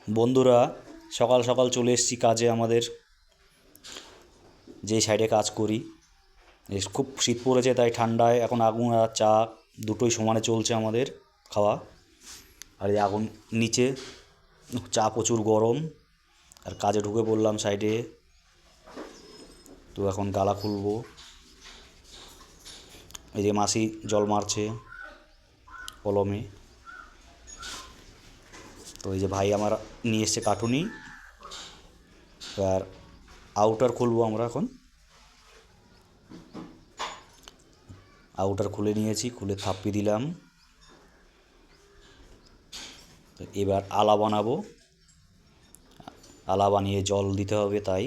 বন্ধুরা, সকাল সকাল চলে এসেছি কাজে। আমাদের যেই সাইডে কাজ করি, খুব শীত পড়েছে, তাই ঠান্ডায় এখন আগুন আর চা দুটোই সমানে চলছে আমাদের খাওয়া। আর এই আগুন নিচে, চা প্রচুর গরম, আর কাজে ঢুকে পড়লাম সাইডে। তো এখন গালা খুলবো। এই যে মাসি জল মারছে কলমে। তো এই যে ভাই আমার নিয়ে এসছে কাটুনি। আর আউটার খুলবো আমরা এখন। আউটার খুলে নিয়েছি, খুলে থাপ্পি দিলাম। তো এবার আলা বানাবো। আলা বানিয়ে জল দিতে হবে, তাই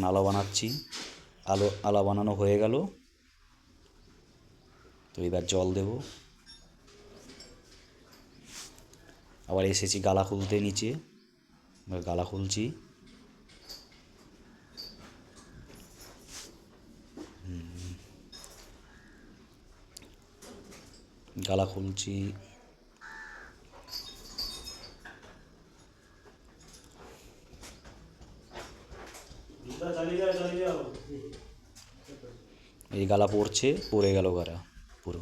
আলা বানাচ্ছি। আলা বানানো হয়ে গেল। তো এবার জল দেব। আবার এসেছি গালা খুলতে নিচে। এবার গালা খুলছি। গালা খুলছি। এই গালা পড়ছে, পড়ে গেল গালা পুরো।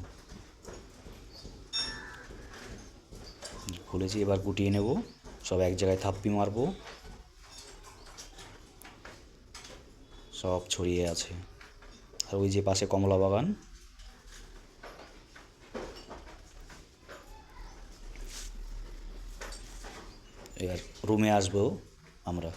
খুলেছি, এবার গুটিয়ে নেব। সব এক জায়গায় থাপ্পি মারবো। সব ছড়িয়ে আছে। আর ওই যে পাশে কমলা বাগান। এবার রুমে আসবো আমরা।